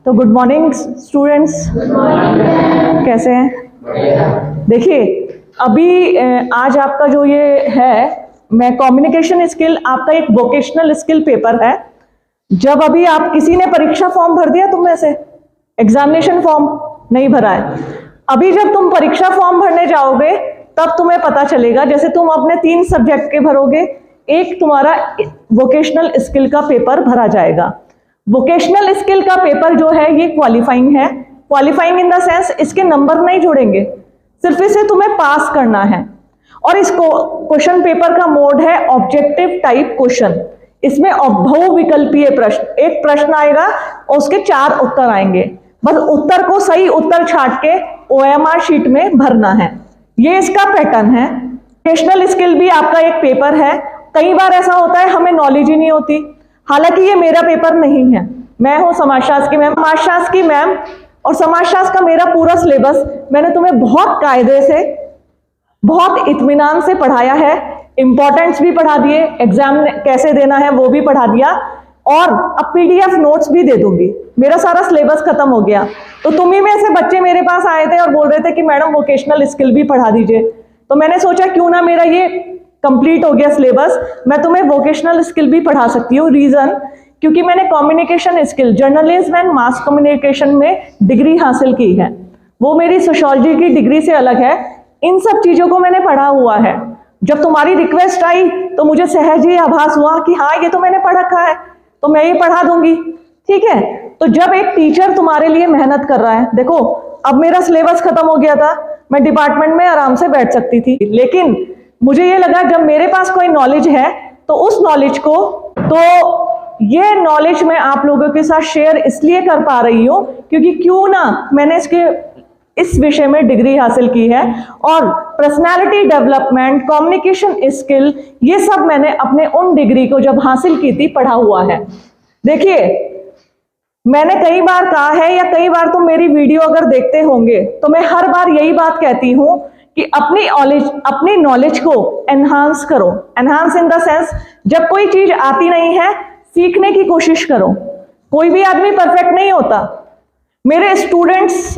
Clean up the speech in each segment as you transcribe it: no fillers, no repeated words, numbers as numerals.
तो good morning students, कैसे हैं? देखिए, अभी आज आपका जो ये है, मैं कम्युनिकेशन स्किल, आपका एक वोकेशनल स्किल पेपर है। जब अभी आप किसी ने परीक्षा फॉर्म भर दिया तुम में से? एग्जामिनेशन फॉर्म नहीं भरा है। अभी जब तुम परीक्षा फॉर्म भरने जाओगे तब तुम्हें पता चलेगा, जैसे तुम अपने 3 सब्जेक्ट के भरोगे, एक तुम्हारा वोकेशनल स्किल का पेपर भरा जाएगा। वोकेशनल स्किल का पेपर जो है ये क्वालिफाइंग है। क्वालिफाइंग इन द सेंस इसके नंबर नहीं जोड़ेंगे, सिर्फ इसे तुम्हें पास करना है। और इसको क्वेश्चन पेपर का मोड है ऑब्जेक्टिव टाइप क्वेश्चन। इसमें बहुविकल्पीय प्रश्न, एक प्रश्न आएगा और उसके 4 उत्तर आएंगे। बस उत्तर को सही उत्तर छांट के OMR शीट में भरना है। ये इसका पैटर्न है। वोकेशनल स्किल भी आपका एक पेपर है। कई बार ऐसा होता है हमें नॉलेज ही नहीं होती। हालांकि ये मेरा पेपर नहीं है, मैं हूं समाजशास्त्र की मैम, समाजशास्त्र की मैम, और समाजशास्त्र का मेरा पूरा सिलेबस मैंने तुम्हें बहुत कायदे से, बहुत इत्मीनान से पढ़ाया है। इंपॉर्टेंट्स भी पढ़ा दिए, एग्जाम कैसे देना है वो भी पढ़ा दिया, और अब PDF नोट्स भी दे दूंगी। मेरा सारा सिलेबस खत्म हो गया। तो तुम ही में से बच्चे मेरे पास आए थे और बोल रहे थे कि मैडम वोकेशनल स्किल भी पढ़ा दीजिए। तो मैंने सोचा क्यों ना, मेरा ये कंप्लीट हो गया सिलेबस, मैं तुम्हें वोकेशनल स्किल भी पढ़ा सकती हूँ। रीजन, क्योंकि मैंने communication skill, journalism and mass communication में डिग्री हासिल की है। वो मेरी सोशियोलॉजी की डिग्री से अलग है। इन सब चीजों को मैंने पढ़ा हुआ है। जब तुम्हारी रिक्वेस्ट आई तो मुझे सहज ही आभास हुआ कि हाँ, ये तो मैंने पढ़ रखा है, तो मैं ये पढ़ा दूंगी। ठीक है, तो जब एक टीचर तुम्हारे लिए मेहनत कर रहा है, देखो अब मेरा सिलेबस खत्म हो गया था, मैं डिपार्टमेंट में आराम से बैठ सकती थी, लेकिन मुझे ये लगा जब मेरे पास कोई नॉलेज है तो उस नॉलेज को, तो ये नॉलेज मैं आप लोगों के साथ शेयर इसलिए कर पा रही हूँ क्योंकि क्यों ना मैंने इस विषय में डिग्री हासिल की है। और पर्सनालिटी डेवलपमेंट, कम्युनिकेशन स्किल, ये सब मैंने अपने उन डिग्री को जब हासिल की थी पढ़ा हुआ है। देखिए, मैंने कई बार कहा है, या कई बार तुम मेरी वीडियो अगर देखते होंगे तो मैं हर बार यही बात कहती हूं कि अपनी नॉलेज को एनहांस करो। एनहांस इन द सेंस, जब कोई चीज आती नहीं है सीखने की कोशिश करो। कोई भी आदमी परफेक्ट नहीं होता। मेरे स्टूडेंट्स,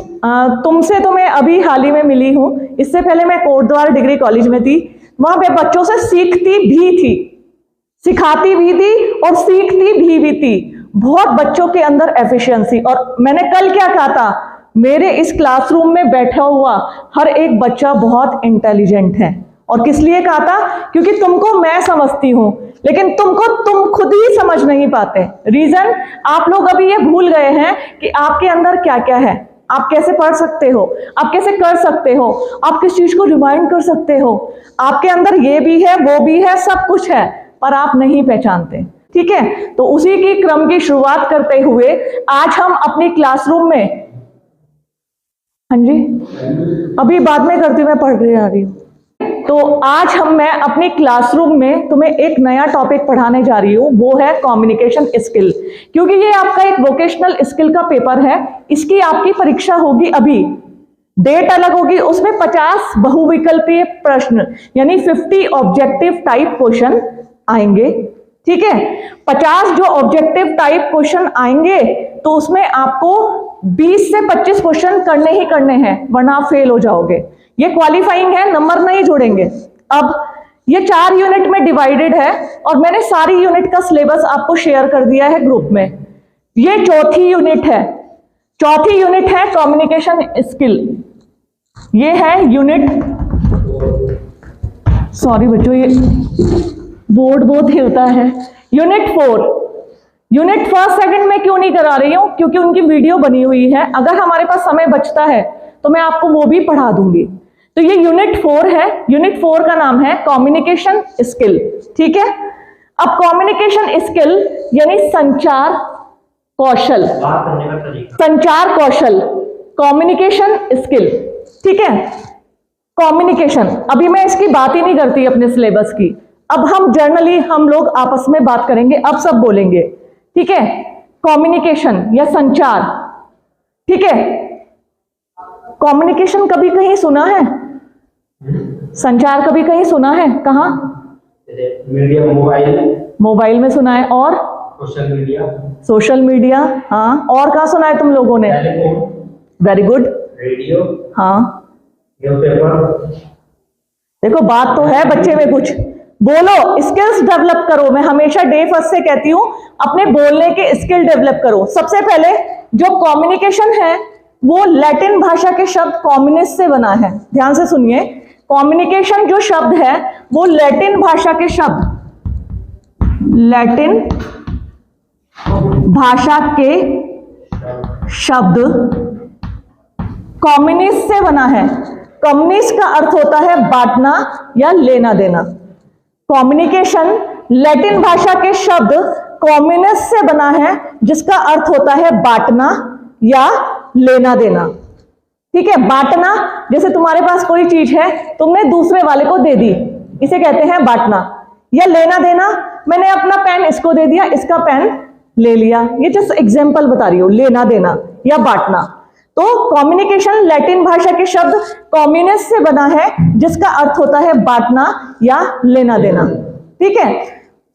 तुमसे तो मैं अभी हाल ही में मिली हूं, इससे पहले मैं कोटद्वार डिग्री कॉलेज में थी। वहां पे बच्चों से सीखती भी थी, सिखाती भी थी और सीखती भी थी। बहुत बच्चों के अंदर एफिशिएंसी। और मैंने कल क्या कहा था, मेरे इस क्लासरूम में बैठा हुआ हर एक बच्चा बहुत इंटेलिजेंट है। और किस लिए कहा था? क्योंकि तुमको मैं समझती हूं, लेकिन तुम खुद ही समझ नहीं पाते। रीजन, आप लोग अभी ये भूल गए हैं कि आपके अंदर क्या क्या है, आप कैसे पढ़ सकते हो, आप कैसे कर सकते हो, आप किस चीज को रिमाइंड कर सकते हो। आपके अंदर ये भी है, वो भी है, सब कुछ है, पर आप नहीं पहचानते। ठीक है, तो उसी की क्रम की शुरुआत करते हुए आज हम अपनी क्लासरूम में, हाँ जी अभी बाद में करती हूँ, मैं पढ़ रही आ रही हूँ। तो आज मैं अपनी क्लासरूम में तुम्हें एक नया टॉपिक पढ़ाने जा रही हूँ, वो है कम्युनिकेशन स्किल। क्योंकि ये आपका एक वोकेशनल स्किल का पेपर है, इसकी आपकी परीक्षा होगी, अभी डेट अलग होगी, उसमें 50 बहुविकल्पीय प्रश्न यानी 50 ऑब्जेक्टिव टाइप क्वेश्चन आएंगे। ठीक है, 50 जो ऑब्जेक्टिव टाइप क्वेश्चन आएंगे तो उसमें आपको 20 से 25 क्वेश्चन करने ही करने हैं, वरना आप फेल हो जाओगे। ये क्वालिफाइंग है, नंबर नहीं जोड़ेंगे। अब ये 4 यूनिट में डिवाइडेड है और मैंने सारी यूनिट का सिलेबस आपको शेयर कर दिया है ग्रुप में। ये चौथी यूनिट है कम्युनिकेशन स्किल। ये है यूनिट, सॉरी बच्चों ये बोर्ड बहुत हिलता है, यूनिट 4। यूनिट 1st 2nd में क्यों नहीं करा रही हूं? क्योंकि उनकी वीडियो बनी हुई है, अगर हमारे पास समय बचता है तो मैं आपको वो भी पढ़ा दूंगी। तो ये यूनिट 4 है। यूनिट 4 का नाम है कम्युनिकेशन स्किल। ठीक है, अब कम्युनिकेशन स्किल यानी संचार कौशल, कम्युनिकेशन स्किल। ठीक है, कम्युनिकेशन, अभी मैं इसकी बात ही नहीं करती अपने सिलेबस की। अब हम जर्नली हम लोग आपस में बात करेंगे, अब सब बोलेंगे। ठीक है, कम्युनिकेशन या संचार। ठीक है, कम्युनिकेशन कभी कहीं सुना है? संचार कभी कहीं सुना है? कहाँ? मीडिया, मोबाइल में सुना है। और सोशल मीडिया। सोशल मीडिया, हाँ। और कहाँ सुना है तुम लोगों ने? Very good. रेडियो। हाँ। न्यूज़पेपर। देखो बात तो है बच्चे में कुछ, बोलो, स्किल्स डेवलप करो। मैं हमेशा डे फर्स्ट से कहती हूँ अपने बोलने के स्किल डेवलप करो। सबसे पहले जो कम्युनिकेशन है वो लैटिन भाषा के शब्द कम्युनिस से बना है। ध्यान से सुनिए, कम्युनिकेशन जो शब्द है वो लैटिन भाषा के शब्द, लैटिन भाषा के शब्द कम्युनिस्ट से बना है। कम्युनिस्ट का अर्थ होता है बांटना या लेना देना। कम्युनिकेशन लैटिन भाषा के शब्द कम्युनिस्ट से बना है जिसका अर्थ होता है बांटना या लेना देना। ठीक है, बांटना, जैसे तुम्हारे पास कोई चीज है तुमने दूसरे वाले को दे दी, इसे कहते हैं बांटना। या लेना देना, मैंने अपना पेन इसको दे दिया, इसका पेन ले लिया। ये जस्ट एग्जांपल बता रही हूं, लेना देना या बांटना। तो कम्युनिकेशन लैटिन भाषा के शब्द कम्युनिस्ट से बना है जिसका अर्थ होता है बांटना या लेना देना। ठीक है,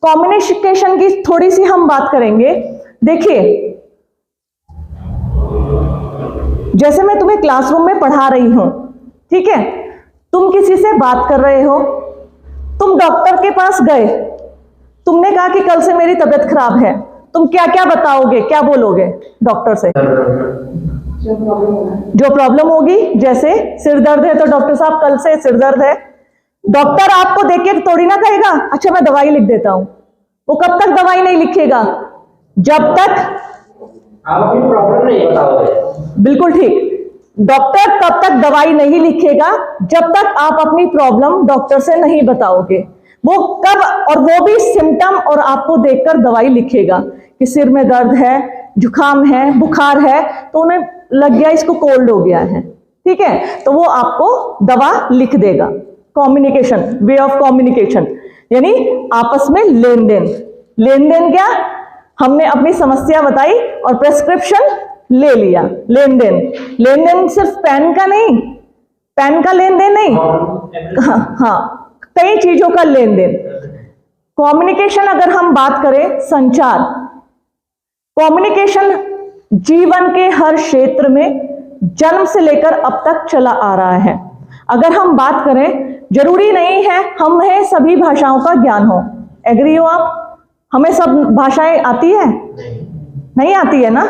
कम्युनिकेशन की थोड़ी सी हम बात करेंगे। देखिए, जैसे मैं तुम्हें क्लासरूम में पढ़ा रही हूं, ठीक है, तुम किसी से बात कर रहे हो, तुम डॉक्टर के पास गए, तुमने कहा कि कल से मेरी तबीयत खराब है, तुम क्या क्या बताओगे, क्या बोलोगे डॉक्टर से? जो प्रॉब्लम होगी, जैसे सिर दर्द है तो डॉक्टर साहब कल से सिर दर्द है। डॉक्टर आपको देख के थोड़ी ना कहेगा अच्छा मैं दवाई लिख देता हूं। वो कब तक दवाई नहीं लिखेगा? जब तक आप अपनी प्रॉब्लम नहीं बताओगे। बिल्कुल ठीक, डॉक्टर तब तक दवाई नहीं लिखेगा जब तक आप अपनी प्रॉब्लम डॉक्टर से नहीं बताओगे। वो कब, और वो भी सिम्टम, और आपको देखकर दवाई लिखेगा कि सिर में दर्द है, जुकाम है, बुखार है, तो उन्हें लग गया इसको कोल्ड हो गया है। ठीक है, तो वो आपको दवा लिख देगा। कम्युनिकेशन, वे ऑफ कम्युनिकेशन, यानी आपस में लेन देन। लेन देन क्या? हमने अपनी समस्या बताई और प्रेस्क्रिप्शन ले लिया। लेन देन, लेन देन सिर्फ पेन का नहीं, पेन का लेन देन नहीं, हाँ, कई चीजों का लेन देन। कम्युनिकेशन अगर हम बात करें, संचार, कम्युनिकेशन जीवन के हर क्षेत्र में जन्म से लेकर अब तक चला आ रहा है। अगर हम बात करें, जरूरी नहीं है हमें सभी भाषाओं का ज्ञान हो। एग्री हो आप? हमें सब भाषाएं आती है? नहीं आती है ना।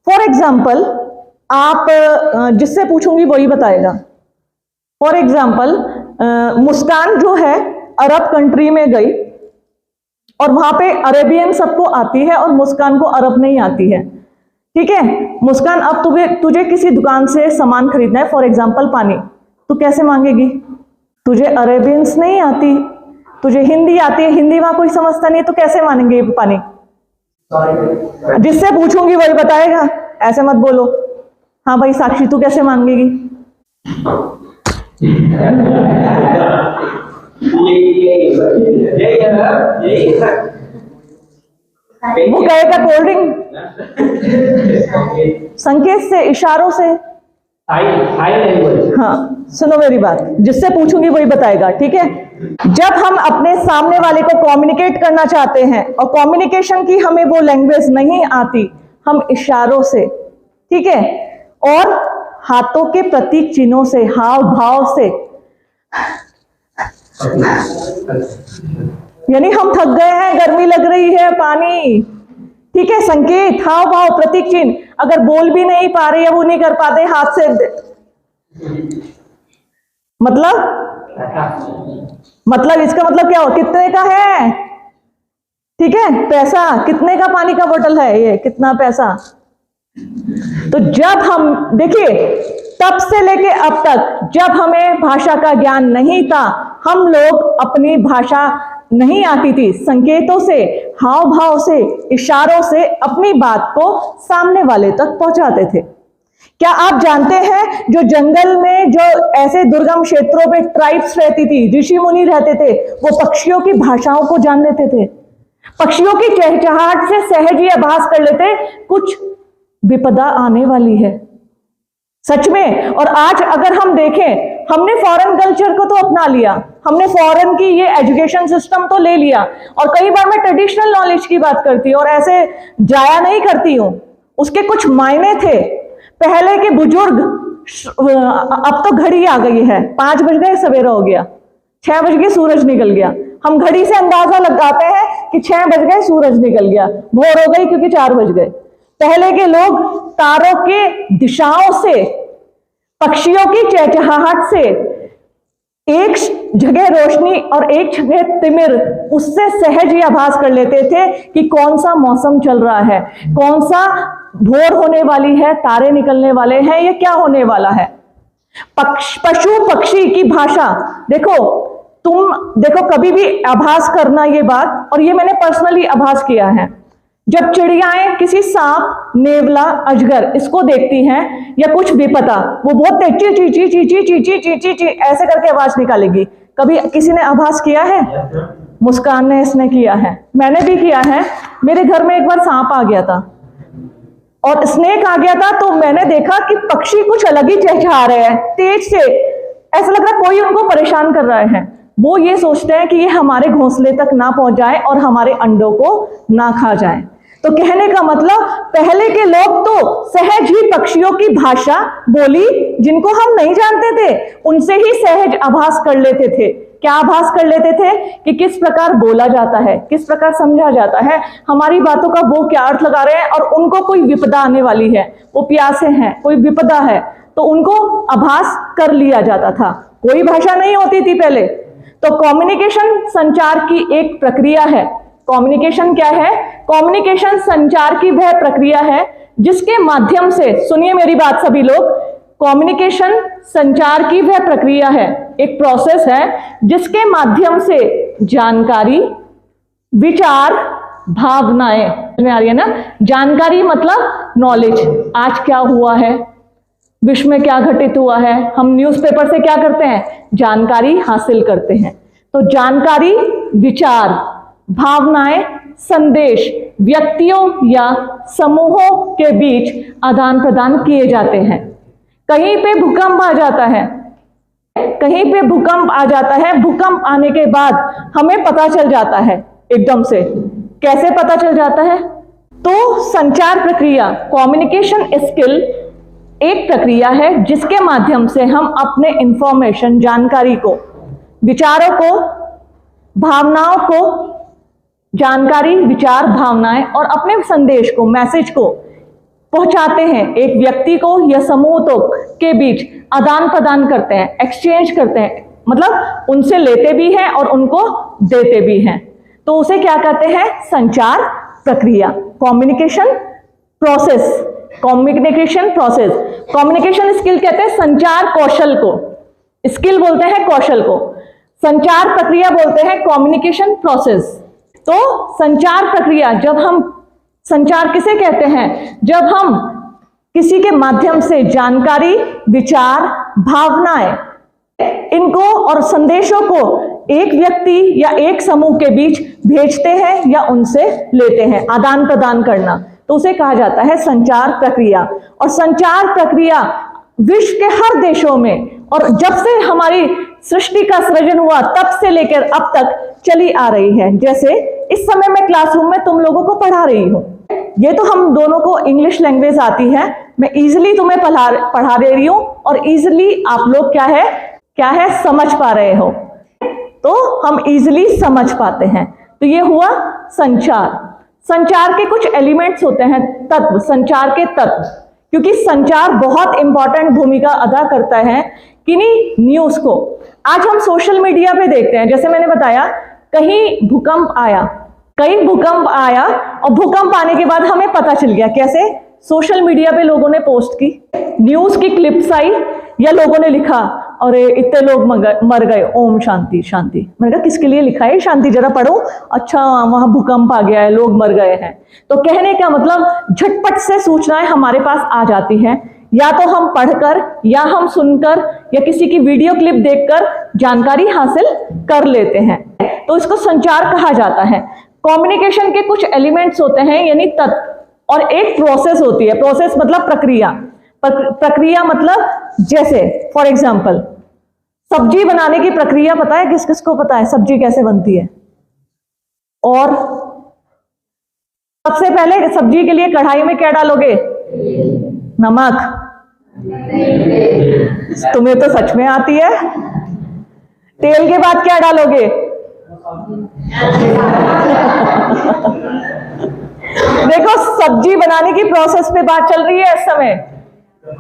फॉर एग्जाम्पल, आप जिससे पूछूंगी वही बताएगा। फॉर एग्जाम्पल, मुस्कान जो है अरब कंट्री में गई और वहां पे अरेबियन सबको आती है और मुस्कान को अरब नहीं आती है। ठीक है, मुस्कान, अब तुझे किसी दुकान से सामान खरीदना है, फॉर एग्जाम्पल पानी, तू कैसे मांगेगी? तुझे अरेबियंस नहीं आती, तुझे हिंदी आती है, हिंदी वहां कोई समझता नहीं है, तो कैसे मानेंगे पानी? जिससे पूछूंगी वही बताएगा, ऐसे मत बोलो। हाँ भाई साक्षी, तू कैसे मांगेगी? वो कहेगा कोल्ड ड्रिंक। संकेत से, इशारों से। हाँ, सुनो मेरी बात, जिससे पूछूंगी वही बताएगा। ठीक है, जब हम अपने सामने वाले को कम्युनिकेट करना चाहते हैं और कम्युनिकेशन की हमें वो लैंग्वेज नहीं आती, हम इशारों से, ठीक है, और हाथों के प्रतीक चिन्हों से, हाव भाव से, यानी हम थक गए हैं, गर्मी लग रही है, पानी, ठीक है, संकेत, हाव भाव, प्रतीक चिन्ह। अगर बोल भी नहीं पा रहे या वो नहीं कर पाते, हाथ से, मतलब इसका मतलब क्या हो? कितने का है? ठीक है, पैसा, कितने का पानी का बोतल है ये, कितना पैसा? तो जब हम देखिए, तब से लेके अब तक जब हमें भाषा का ज्ञान नहीं था, हम लोग अपनी भाषा नहीं आती थी, संकेतों से, हाव भाव से, इशारों से अपनी बात को सामने वाले तक पहुंचाते थे। क्या आप जानते हैं, जो जंगल में, जो ऐसे दुर्गम क्षेत्रों में ट्राइब्स रहती थी, ऋषि मुनि रहते थे, वो पक्षियों की भाषाओं को जान लेते थे, पक्षियों की चहचहाहट से सहज ही आभास कर लेते कुछ विपदा आने वाली है। सच में। और आज अगर हम देखें, हमने फॉरेन कल्चर को तो अपना लिया, हमने फॉरेन की ये एजुकेशन सिस्टम तो ले लिया, और कई बार मैं ट्रेडिशनल नॉलेज की बात करती हूँ और ऐसे जाया नहीं करती हूँ, उसके कुछ मायने थे। पहले के बुजुर्ग, अब तो घड़ी आ गई है, 5 बज गए सवेरा हो गया, 6 बज गए सूरज निकल गया, हम घड़ी से अंदाजा लगाते हैं कि 6 बज गए सूरज निकल गया, भोर हो गई क्योंकि 4 बज गए। पहले के लोग तारों के दिशाओं से, पक्षियों की चहचहाहट से, एक जगह रोशनी और एक जगह तिमिर, उससे सहज ही आभास कर लेते थे कि कौन सा मौसम चल रहा है, कौन सा भोर होने वाली है, तारे निकलने वाले हैं, ये क्या होने वाला है। पशु पक्षी की भाषा देखो, तुम देखो कभी भी आभास करना ये बात, और ये मैंने पर्सनली आभास किया है। जब चिड़ियाएं किसी सांप, नेवला, अजगर इसको देखती हैं या कुछ भी पता, वो बहुत तेज ची ची ची ची ची ची ची ची ची ऐसे करके आवाज निकालेगी। कभी किसी ने आभास किया है? मुस्कान ने इसने किया है, मैंने भी किया है। मेरे घर में एक बार सांप आ गया था और स्नेक आ गया था, तो मैंने देखा कि पक्षी कुछ अलग ही चहचहा रहे हैं तेज से, ऐसा लग रहा कोई उनको परेशान कर रहे हैं। वो ये सोचते हैं कि ये हमारे घोंसले तक ना पहुंच जाए और हमारे अंडों को ना खा जाए। तो कहने का मतलब, पहले के लोग तो सहज ही पक्षियों की भाषा बोली, जिनको हम नहीं जानते थे, उनसे ही सहज आभास कर लेते थे। क्या आभास कर लेते थे कि किस प्रकार बोला जाता है, किस प्रकार समझा जाता है, हमारी बातों का वो क्या अर्थ लगा रहे हैं, और उनको कोई विपदा आने वाली है, वो प्यासे हैं, कोई विपदा है, तो उनको आभास कर लिया जाता था। कोई भाषा नहीं होती थी पहले। तो कम्युनिकेशन संचार की एक प्रक्रिया है। कम्युनिकेशन क्या है? कम्युनिकेशन संचार की वह प्रक्रिया है जिसके माध्यम से, सुनिए मेरी बात सभी लोग, कम्युनिकेशन संचार की वह प्रक्रिया है, एक प्रोसेस है जिसके माध्यम से जानकारी, विचार, भावनाएं, समझ में आ रही है ना? जानकारी मतलब नॉलेज, आज क्या हुआ है, विश्व में क्या घटित हुआ है, हम न्यूज़पेपर से क्या करते हैं, जानकारी हासिल करते हैं। तो जानकारी, विचार, भावनाएं, संदेश व्यक्तियों या समूहों के बीच आदान प्रदान किए जाते हैं। कहीं पे भूकंप आ जाता है, कहीं पे भूकंप आ जाता है, भूकंप आने के बाद हमें पता चल जाता है एकदम से। कैसे पता चल जाता है? तो संचार प्रक्रिया, कम्युनिकेशन स्किल एक प्रक्रिया है जिसके माध्यम से हम अपने इंफॉर्मेशन, जानकारी को, विचारों को, भावनाओं को, जानकारी, विचार, भावनाएं और अपने संदेश को, मैसेज को पहुंचाते हैं, एक व्यक्ति को या समूह तो के बीच आदान प्रदान करते हैं, एक्सचेंज करते हैं, मतलब उनसे लेते भी हैं और उनको देते भी हैं। तो उसे क्या कहते हैं? संचार प्रक्रिया, communication process. Communication process, communication skill कहते हैं संचार कौशल को, स्किल बोलते हैं कौशल को, संचार प्रक्रिया बोलते हैं कम्युनिकेशन प्रोसेस। तो संचार प्रक्रिया, जब हम, संचार किसे कहते हैं? जब हम किसी के माध्यम से जानकारी, विचार, भावनाएं, इनको और संदेशों को एक व्यक्ति या एक समूह के बीच भेजते हैं या उनसे लेते हैं, आदान प्रदान करना, तो उसे कहा जाता है संचार प्रक्रिया। और संचार प्रक्रिया विश्व के हर देशों में, और जब से हमारी सृष्टि का सृजन हुआ तब से लेकर अब तक चली आ रही है। जैसे इस समय मैं क्लासरूम में तुम लोगों को पढ़ा रही हूं, ये तो हम दोनों को इंग्लिश लैंग्वेज आती है, मैं इजीली तुम्हें पढ़ा दे रही हूं और इजीली आप लोग क्या है समझ पा रहे हो, तो हम इजीली समझ पाते हैं। तो ये हुआ संचार। संचार के कुछ एलिमेंट्स होते हैं, तत्व, संचार के तत्व, क्योंकि संचार बहुत इंपॉर्टेंट भूमिका अदा करता है किन्हीं न्यूज को। आज हम सोशल मीडिया पे देखते हैं, जैसे मैंने बताया, कहीं भूकंप आया, और भूकंप आने के बाद हमें पता चल गया। कैसे? सोशल मीडिया पे लोगों ने पोस्ट की, न्यूज की क्लिप्स आई, या लोगों ने लिखा, अरे इतने लोग मर गए, ओम शांति शांति। मैंने कहा किसके लिए लिखा है शांति, जरा पढ़ो। अच्छा, वहां भूकंप आ गया है, लोग मर गए हैं। तो कहने का मतलब, झटपट से सूचनाएं हमारे पास आ जाती हैं, या तो हम पढ़कर, या हम सुनकर, या किसी की वीडियो क्लिप देखकर जानकारी हासिल कर लेते हैं। तो इसको संचार कहा जाता है। कम्युनिकेशन के कुछ एलिमेंट्स होते हैं, यानी तत्व, और एक प्रोसेस होती है। प्रोसेस मतलब प्रक्रिया, प्रक्रिया मतलब, जैसे फॉर एग्जाम्पल, सब्जी बनाने की प्रक्रिया पता है? किस किस को पता है सब्जी कैसे बनती है? और सबसे पहले सब्जी के लिए कढ़ाई में क्या डालोगे? नमक। तुम्हें तो सच में आती है। तेल के बाद क्या डालोगे? देखो, सब्जी बनाने की प्रोसेस पे बात चल रही है इस समय।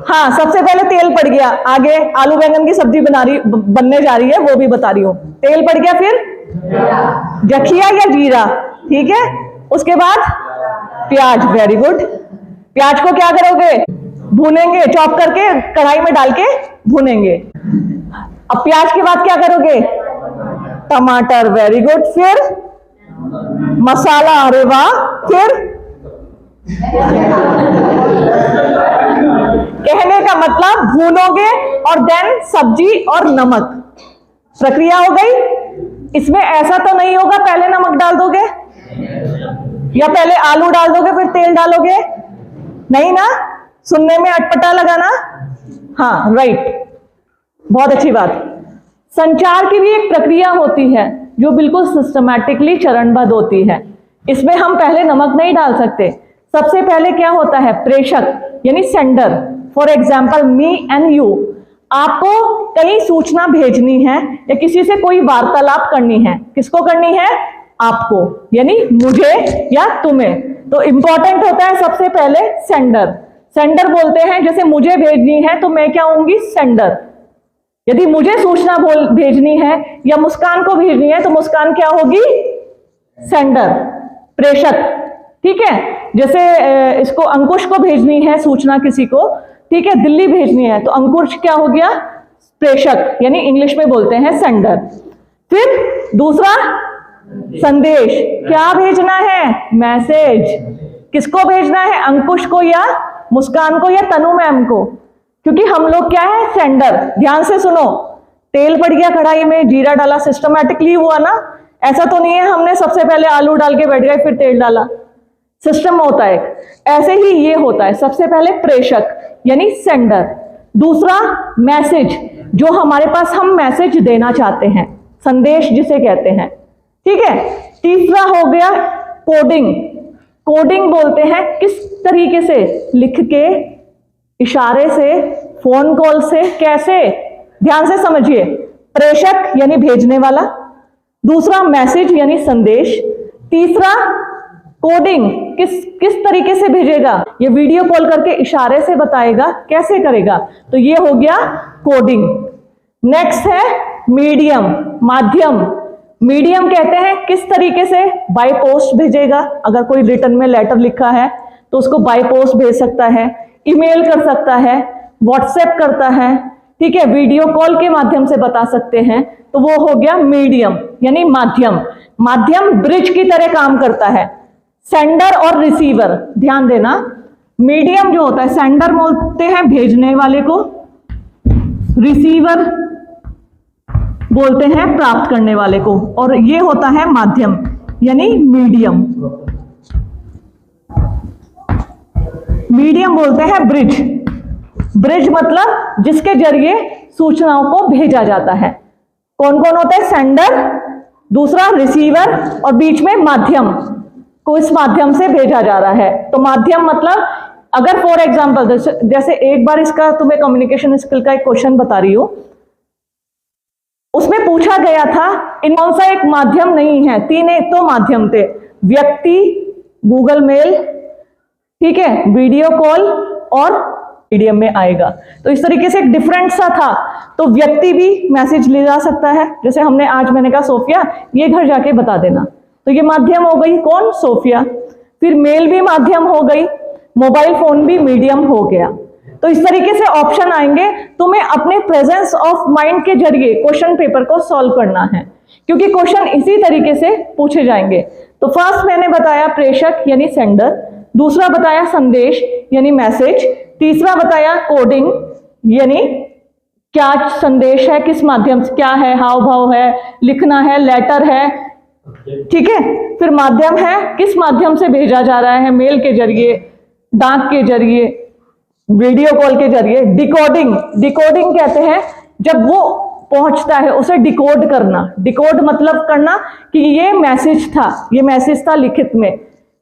हाँ, सबसे पहले तेल पड़ गया, आगे आलू बैंगन की सब्जी बनने जा रही है, वो भी बता रही हूं। तेल पड़ गया, फिर जखिया या जीरा, ठीक है। उसके बाद प्याज, वेरी गुड। प्याज को क्या करोगे? भूनेंगे, चॉप करके कढ़ाई में डाल के भूनेंगे। अब प्याज के बाद क्या करोगे? टमाटर, वेरी गुड। फिर मसाला, अरे वाह। फिर कहने का मतलब भूनोगे और देन सब्जी और नमक, प्रक्रिया हो गई। इसमें ऐसा तो नहीं होगा पहले नमक डाल दोगे या पहले आलू डाल दोगे फिर तेल डालोगे, नहीं ना? सुनने में अटपटा लगा ना? हाँ, राइट, बहुत अच्छी बात। संचार की भी एक प्रक्रिया होती है जो बिल्कुल सिस्टमैटिकली चरणबद्ध होती है। इसमें हम पहले नमक नहीं डाल सकते। सबसे पहले क्या होता है? प्रेषक यानी sender. For example, me and you. आपको कहीं सूचना भेजनी है या किसी से कोई वार्तालाप करनी है। किसको करनी है? आपको, यानी मुझे या तुम्हें। तो इंपॉर्टेंट होता है सबसे पहले सेंडर। सेंडर बोलते हैं, जैसे मुझे भेजनी है तो मैं क्या होंगी? सेंडर। यदि मुझे सूचना भेजनी है या मुस्कान को भेजनी है तो मुस्कान क्या होगी? सेंडर, प्रेषक, ठीक है। जैसे इसको अंकुश को भेजनी है सूचना किसी को, ठीक है, दिल्ली भेजनी है, तो अंकुश क्या हो गया? प्रेषक, यानी इंग्लिश में बोलते हैं सेंडर। फिर दूसरा संदेश, क्या भेजना है? मैसेज। किसको भेजना है? अंकुश को या मुस्कान को या तनु मैम को? क्योंकि हम लोग क्या है? सेंडर। ध्यान से सुनो, तेल पड़ गया कढ़ाई में, जीरा डाला, सिस्टमैटिकली हुआ ना? ऐसा तो नहीं है हमने सबसे पहले आलू डाल के बैठ गए फिर तेल डाला। सिस्टम होता है, ऐसे ही ये होता है। सबसे पहले प्रेषक यानी सेंडर, दूसरा मैसेज, जो हमारे पास हम मैसेज देना चाहते हैं, संदेश जिसे कहते हैं, ठीक है। तीसरा हो गया कोडिंग। कोडिंग बोलते हैं किस तरीके से? लिख के, इशारे से, फोन कॉल से, कैसे? ध्यान से समझिए। प्रेषक यानी भेजने वाला, दूसरा मैसेज यानी संदेश, तीसरा कोडिंग, किस तरीके से भेजेगा? ये वीडियो कॉल करके इशारे से बताएगा, कैसे करेगा, तो ये हो गया कोडिंग। नेक्स्ट है मीडियम, माध्यम। मीडियम कहते हैं किस तरीके से? बाय पोस्ट भेजेगा। अगर कोई रिटर्न में लेटर लिखा है तो उसको बाय पोस्ट भेज सकता है, ईमेल कर सकता है, व्हाट्सएप करता है, ठीक है, वीडियो कॉल के माध्यम से बता सकते हैं, तो वो हो गया मीडियम यानी माध्यम। माध्यम ब्रिज की तरह काम करता है, सेंडर और रिसीवर। ध्यान देना, मीडियम जो होता है, सेंडर बोलते हैं भेजने वाले को, रिसीवर बोलते हैं प्राप्त करने वाले को, और ये होता है माध्यम यानी मीडियम। मीडियम बोलते हैं ब्रिज। ब्रिज मतलब जिसके जरिए सूचनाओं को भेजा जाता है। कौन कौन होता है? सेंडर, दूसरा रिसीवर, और बीच में माध्यम, को इस माध्यम से भेजा जा रहा है। तो माध्यम मतलब, अगर फॉर एग्जाम्पल जैसे एक बार इसका तुम्हें कम्युनिकेशन स्किल का एक क्वेश्चन बता रही हूं, उसमें पूछा गया था इन कौन सा एक माध्यम नहीं है? तीन एक तो माध्यम थे, व्यक्ति, गूगल मेल, ठीक है, वीडियो कॉल और मीडियम में आएगा। तो इस तरीके से एक डिफरेंट सा था। तो व्यक्ति भी मैसेज ले जा सकता है, जैसे मैंने कहा सोफिया ये घर जाके बता देना, तो ये माध्यम हो गई, कौन? सोफिया। फिर मेल भी माध्यम हो गई, मोबाइल फोन भी मीडियम हो गया। तो इस तरीके से ऑप्शन आएंगे, तुम्हें अपने प्रेजेंस ऑफ माइंड के जरिए क्वेश्चन पेपर को सॉल्व करना है, क्योंकि क्वेश्चन इसी तरीके से पूछे जाएंगे। तो फर्स्ट मैंने बताया प्रेषक यानी सेंडर, दूसरा बताया संदेश यानी मैसेज, तीसरा बताया कोडिंग यानी क्या संदेश है, किस माध्यम से, क्या है, हाव भाव है, लिखना है, लेटर है, ठीक है। फिर माध्यम है किस माध्यम से भेजा जा रहा है, मेल के जरिए, डाक के जरिए, वीडियो कॉल के जरिए। डिकोडिंग, डिकोडिंग कहते हैं जब वो पहुंचता है उसे डिकोड करना। डिकोड मतलब करना कि ये मैसेज था लिखित में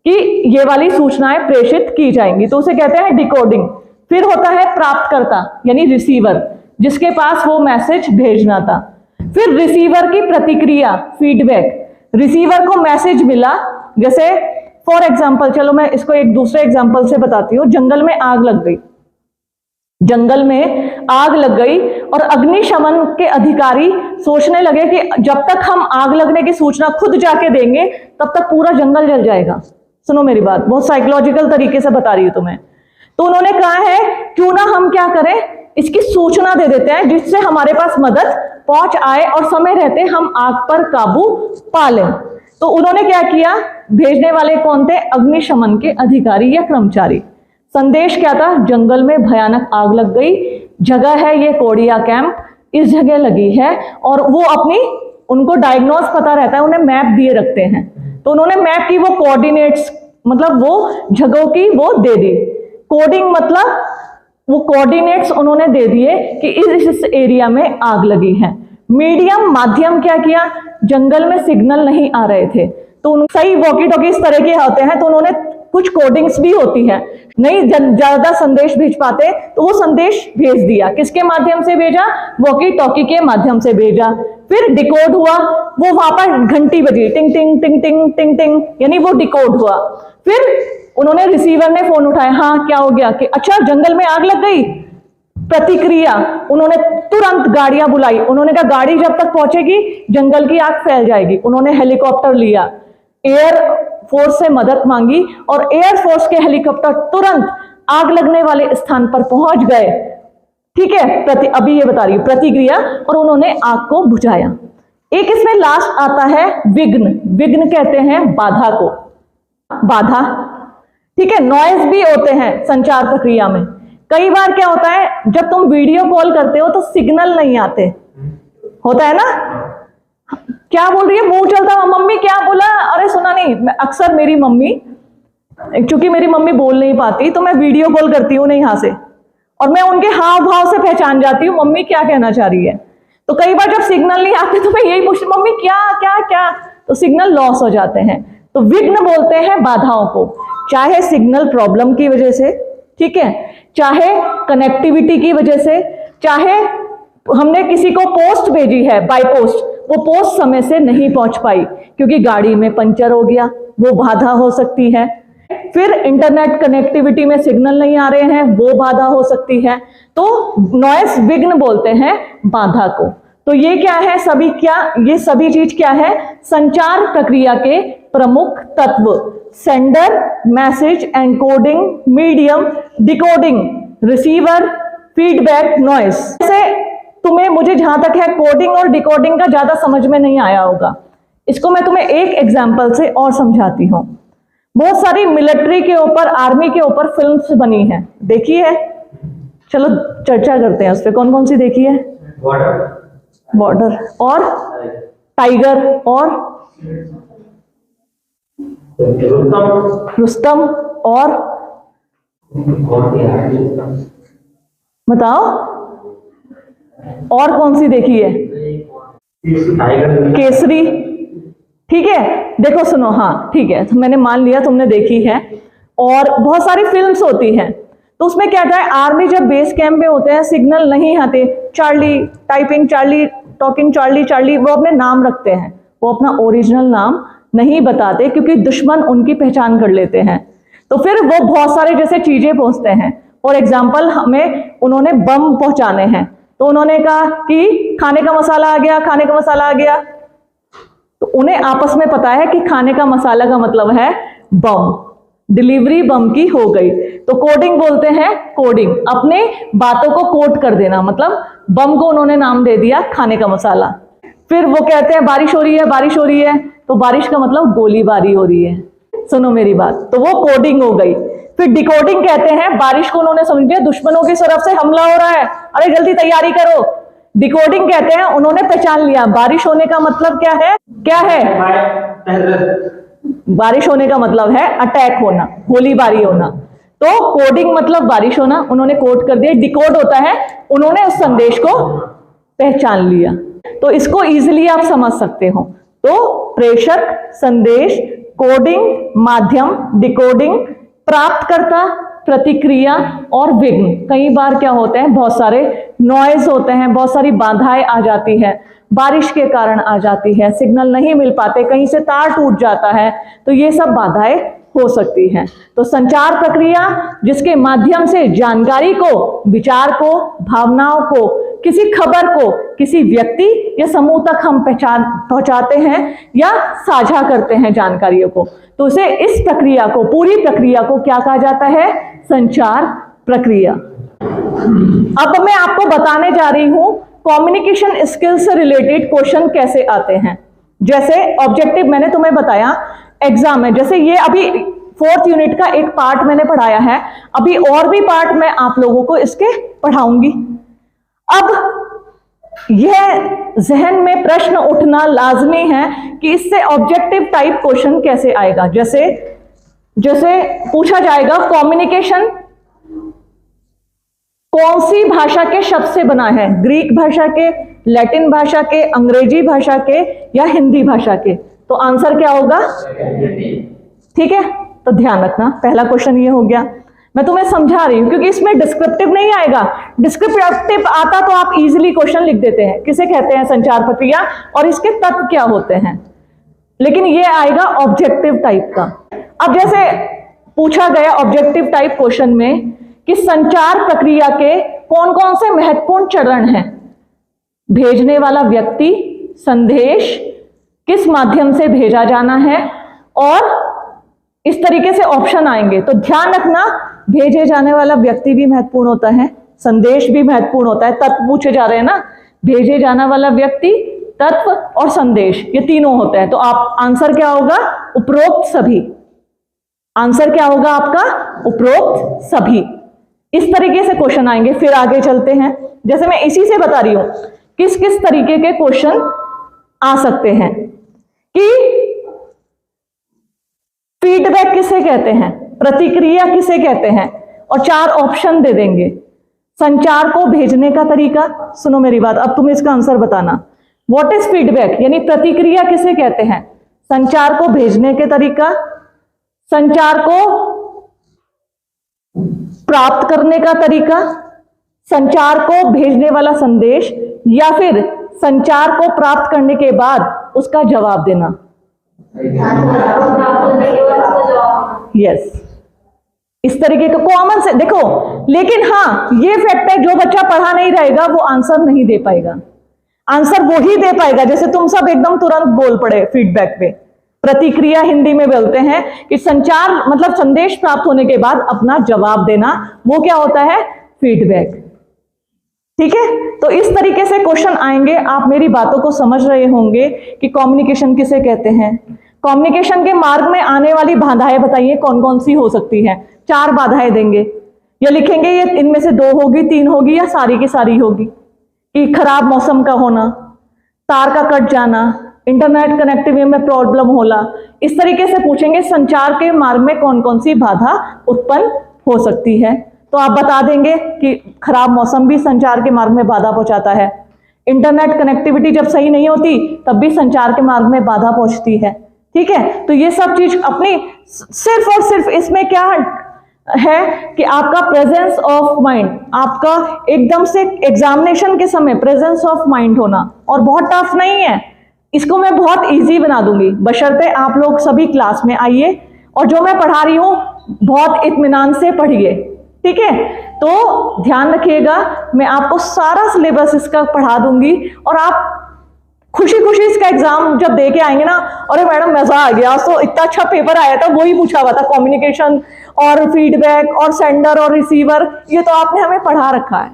कि ये वाली सूचनाएं प्रेषित की जाएंगी, तो उसे कहते हैं डिकोडिंग। फिर होता है प्राप्तकर्ता यानी रिसीवर, जिसके पास वो मैसेज भेजना था। फिर रिसीवर की प्रतिक्रिया फीडबैक। रिसीवर को मैसेज मिला, जैसे फॉर एग्जाम्पल, चलो मैं इसको एक दूसरे एग्जाम्पल से बताती हूँ। जंगल में आग लग गई, जंगल में आग लग गई और अग्निशमन के अधिकारी सोचने लगे कि जब तक हम आग लगने की सूचना खुद जाके देंगे तब तक पूरा जंगल जल जाएगा। सुनो मेरी बात, बहुत साइकोलॉजिकल तरीके से बता रही हूं तुम्हें। तो उन्होंने कहा है क्यों ना हम क्या करें, इसकी सूचना दे देते हैं जिससे हमारे पास मदद पहुंच आए और समय रहते हम आग पर काबू पा लें। तो उन्होंने क्या किया, भेजने वाले कौन थे, अग्निशमन के अधिकारी या कर्मचारी। संदेश क्या था, जंगल में भयानक आग लग गई, जगह है ये कोडिया कैंप, इस जगह लगी है। और वो अपनी, उनको डायग्नोज पता रहता है, उन्हें मैप दिए रखते हैं, तो उन्होंने मैप की वो कोऑर्डिनेट्स, मतलब वो जगहों की वो दे दी। कोडिंग मतलब वो कोऑर्डिनेट्स उन्होंने दे दिए कि इस एरिया में आग लगी है। मीडियम, माध्यम क्या किया, जंगल में सिग्नल नहीं आ रहे थे तो सही वॉकी टॉकी इस तरह के होते हैं, तो उन्होंने कुछ कोडिंग्स भी होती है, नहीं ज्यादा संदेश भेज पाते तो वो संदेश भेज दिया। किसके माध्यम से भेजा, वॉकी टॉकी के माध्यम से भेजा। फिर डिकोड हुआ, वो वहां पर घंटी बजी, टिंग टिंग टिंग टिंग टिंग टिंग, यानी वो डिकोड हुआ। फिर उन्होंने, रिसीवर ने फोन उठाया, हाँ क्या हो गया, कि अच्छा जंगल में आग लग गई। प्रतिक्रिया, उन्होंने तुरंत गाड़ियां बुलाई, उन्होंने कहा गाड़ी जब तक पहुंचेगी जंगल की आग फैल जाएगी। उन्होंने हेलीकॉप्टर लिया, एयर फोर्स से मदद मांगी और एयर फोर्स के हेलीकॉप्टर तुरंत आग लगने वाले स्थान पर पहुंच गए। ठीक है, अभी ये बता रही हूं प्रतिक्रिया, और उन्होंने आग को बुझाया। एक इसमें लास्ट आता है विघ्न। विघ्न कहते हैं बाधा को, बाधा। ठीक है, नॉइज भी होते हैं संचार प्रक्रिया में। कई बार क्या होता है, जब तुम वीडियो कॉल करते हो तो सिग्नल नहीं आते, होता है ना, क्या बोल रही है, मुंह चलता हुआ, मम्मी क्या बोला, अरे सुना नहीं। अक्सर मेरी मम्मी, चूंकि मेरी मम्मी बोल नहीं पाती तो मैं वीडियो कॉल करती हूँ ना यहाँ से, और मैं उनके हाव भाव से पहचान जाती हूँ मम्मी क्या कहना चाह रही है। तो कई बार जब सिग्नल नहीं आते तो मैं यही पूछती, मम्मी क्या क्या क्या, तो सिग्नल लॉस हो जाते हैं। तो विघ्न बोलते हैं बाधाओं को, चाहे सिग्नल प्रॉब्लम की वजह से, ठीक है, चाहे कनेक्टिविटी की वजह से, चाहे हमने किसी को पोस्ट भेजी है बाय पोस्ट, वो पोस्ट समय से नहीं पहुंच पाई क्योंकि गाड़ी में पंचर हो गया, वो बाधा हो सकती है। फिर इंटरनेट कनेक्टिविटी में सिग्नल नहीं आ रहे हैं, वो बाधा हो सकती है। तो नॉइस विघ्न बोलते हैं बाधा को। तो ये क्या है, सभी क्या, ये सभी चीज क्या है, संचार प्रक्रिया के प्रमुख तत्व, sender, message, encoding, medium, decoding, receiver, feedback, noise. जैसे तुम्हें, मुझे जहां तक है कोडिंग और डिकोडिंग का ज्यादा समझ में नहीं आया होगा, इसको मैं तुम्हें एक एग्जांपल से और समझाती हूं। बहुत सारी मिलिट्री के ऊपर, आर्मी के ऊपर फिल्म्स बनी हैं, देखी है, चलो चर्चा करते हैं उस पर। कौन कौन सी देखी है, बॉर्डर और टाइगर और रुस्तम और बताओ और कौन सी देखी है, केसरी। ठीक है, देखो सुनो, हाँ ठीक है, तो मैंने मान लिया तुमने देखी है। और बहुत सारी फिल्म्स होती हैं, तो उसमें क्या था, आर्मी जब बेस कैंप में होते हैं, सिग्नल नहीं आते, Charlie typing, Charlie talking, Charlie Charlie, वो अपने नाम रखते हैं, वो अपना ओरिजिनल नाम नहीं बताते क्योंकि दुश्मन उनकी पहचान कर लेते हैं। तो फिर वो बहुत सारे जैसे चीजें पहुंचते हैं, फॉर एग्जाम्पल हमें उन्होंने बम पहुंचाने हैं, तो उन्होंने कहा कि खाने का मसाला आ गया, खाने का मसाला आ गया, तो उन्हें आपस में पता है कि खाने का मसाला का मतलब है बम, डिलीवरी बम की हो गई। तो कोडिंग बोलते हैं, कोडिंग, अपने बातों को कोड कर देना, मतलब बम को उन्होंने नाम दे दिया खाने का मसाला। फिर वो कहते हैं बारिश हो रही है, बारिश हो रही है, तो बारिश का मतलब गोलीबारी हो रही है। सुनो मेरी बात, तो वो कोडिंग हो गई। फिर डिकोडिंग कहते हैं, बारिश को उन्होंने समझ लिया दुश्मनों की तरफ से हमला हो रहा है, अरे जल्दी तैयारी करो। डिकोडिंग कहते हैं, उन्होंने पहचान लिया बारिश होने का मतलब क्या है, क्या है, बारिश होने का मतलब है अटैक होना, गोलीबारी होना। तो कोडिंग मतलब बारिश होना, उन्होंने कोड कर दिया। डिकोड होता है, उन्होंने उस संदेश को पहचान लिया। तो इसको इजीली आप समझ सकते हो। तो प्रेषक, संदेश, कोडिंग, माध्यम, डिकोडिंग, प्राप्तकर्ता, प्रतिक्रिया और विघ्न। कई बार क्या होते हैं, बहुत सारे नॉइज होते हैं, बहुत सारी बाधाएं आ जाती है, बारिश के कारण आ जाती है, सिग्नल नहीं मिल पाते, कहीं से तार टूट जाता है, तो ये सब बाधाएं हो सकती हैं। तो संचार प्रक्रिया जिसके माध्यम से जानकारी को, विचार को, भावनाओं को, किसी खबर को किसी व्यक्ति या समूह तक हम पहुंचाते हैं या साझा करते हैं जानकारियों को, तो उसे इस प्रक्रिया को, पूरी प्रक्रिया को क्या कहा जाता है? संचार प्रक्रिया। अब मैं आपको बताने जा रही हूं कम्युनिकेशन स्किल से रिलेटेड क्वेश्चन कैसे आते हैं। जैसे ऑब्जेक्टिव मैंने तुम्हें बताया एग्जाम में, जैसे ये अभी 4th यूनिट का एक पार्ट मैंने पढ़ाया है, अभी और भी पार्ट मैं आप लोगों को इसके पढ़ाऊंगी। अब यह जहन में प्रश्न उठना लाजमी है कि इससे ऑब्जेक्टिव टाइप क्वेश्चन कैसे आएगा। जैसे पूछा जाएगा कम्युनिकेशन कौन सी भाषा के शब्द से बना है? ग्रीक भाषा के, लैटिन भाषा के, अंग्रेजी भाषा के या हिंदी भाषा के? तो आंसर क्या होगा? ठीक है, तो ध्यान रखना, पहला क्वेश्चन ये हो गया। मैं तुम्हें समझा रही हूं क्योंकि इसमें डिस्क्रिप्टिव नहीं आएगा। डिस्क्रिप्टिव आता तो आप इजीली क्वेश्चन लिख देते हैं, किसे कहते हैं संचार प्रक्रिया और इसके तत्व क्या होते हैं, लेकिन ये आएगा ऑब्जेक्टिव टाइप का। अब जैसे पूछा गया ऑब्जेक्टिव टाइप क्वेश्चन में कि संचार प्रक्रिया के कौन कौन से महत्वपूर्ण चरण हैं? भेजने वाला व्यक्ति, संदेश किस माध्यम से भेजा जाना है, और इस तरीके से ऑप्शन आएंगे। तो ध्यान रखना, भेजे जाने वाला व्यक्ति भी महत्वपूर्ण होता है, संदेश भी महत्वपूर्ण होता है, तत्व पूछे जा रहे हैं ना, भेजे जाने वाला व्यक्ति, तत्व और संदेश, ये तीनों होते हैं। तो आप आंसर क्या होगा? उपरोक्त सभी। आंसर क्या होगा आपका? उपरोक्त सभी। इस तरीके से क्वेश्चन आएंगे। फिर आगे चलते हैं, जैसे मैं इसी से बता रही हूं किस किस तरीके के क्वेश्चन आ सकते हैं कि फीडबैक किसे कहते हैं, प्रतिक्रिया किसे कहते हैं, और 4 ऑप्शन दे देंगे। संचार को भेजने का तरीका, सुनो मेरी बात, अब तुम इसका आंसर बताना। व्हाट इज फीडबैक, यानी प्रतिक्रिया किसे कहते हैं? संचार को भेजने के तरीका, संचार को प्राप्त करने का तरीका, संचार को भेजने वाला संदेश, या फिर संचार को प्राप्त करने के बाद उसका जवाब देना। यस, इस तरीके का कॉमन से देखो। लेकिन हाँ, ये फैक्ट है, जो बच्चा पढ़ा नहीं रहेगा वो आंसर नहीं दे पाएगा। आंसर वो ही दे पाएगा जैसे तुम सब एकदम तुरंत बोल पड़े फीडबैक पे। प्रतिक्रिया हिंदी में बोलते हैं कि संचार मतलब संदेश प्राप्त होने के बाद अपना जवाब देना, वो क्या होता है? फीडबैक। ठीक है, तो इस तरीके से क्वेश्चन आएंगे। आप मेरी बातों को समझ रहे होंगे कि कम्युनिकेशन किसे कहते हैं। कम्युनिकेशन के मार्ग में आने वाली बाधाएं बताइए कौन कौन सी हो सकती है। 4 बाधाएं देंगे या लिखेंगे, ये इनमें से 2 होगी, 3 होगी या सारी की सारी होगी। कि खराब मौसम का होना, तार का कट जाना, इंटरनेट कनेक्टिविटी में प्रॉब्लम होला, इस तरीके से पूछेंगे संचार के मार्ग में कौन कौन सी बाधा उत्पन्न हो सकती है। तो आप बता देंगे कि खराब मौसम भी संचार के मार्ग में बाधा पहुंचाता है, इंटरनेट कनेक्टिविटी जब सही नहीं होती तब भी संचार के मार्ग में बाधा पहुंचती है। ठीक है, तो ये सब चीज अपनी सिर्फ और सिर्फ इसमें क्या है कि आपका प्रेजेंस ऑफ माइंड, आपका एकदम से एग्जामिनेशन के समय प्रेजेंस ऑफ माइंड होना, और बहुत टफ नहीं है, इसको मैं बहुत इजी बना दूंगी बशर्ते आप लोग सभी क्लास में आइए और जो मैं पढ़ा रही हूं बहुत इत्मीनान से पढ़िए। ठीक है, तो ध्यान रखिएगा, मैं आपको सारा सिलेबस इसका पढ़ा दूंगी और आप खुशी खुशी इसका एग्जाम जब दे के आएंगे ना, अरे मैडम मजा आ गया, तो इतना अच्छा पेपर आया था, वही पूछा हुआ था, कम्युनिकेशन और फीडबैक और सेंडर और रिसीवर, ये तो आपने हमें पढ़ा रखा है।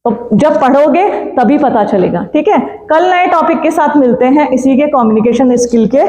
तो जब पढ़ोगे तभी पता चलेगा। ठीक है, कल नए टॉपिक के साथ मिलते हैं इसी के कम्युनिकेशन स्किल के